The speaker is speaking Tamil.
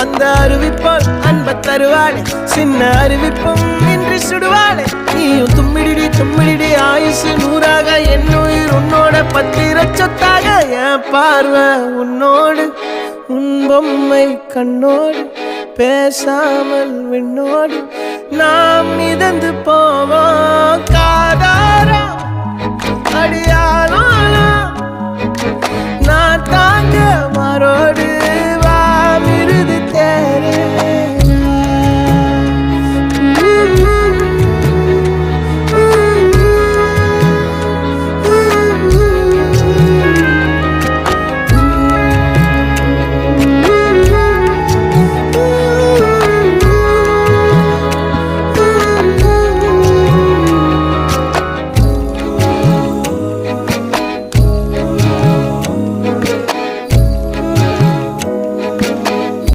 அந்த அறிவிப்போல் அன்ப தருவாளே சின்ன அறிவிப்பும் இன்றி சுடுவாளே நீயும் தும்மிடி தும்மிடி ஆயுசு நூறாக என் உயிர் உன்னோட பத்திர சொத்தாக என் பார்வை உன்னோடு உன் பொம்மை கண்ணோடு பேசாமல் விண்ணோடு நாம் மிதந்து போவோம் காதாரா அடியாலும் நான் தாங்க மாறோடு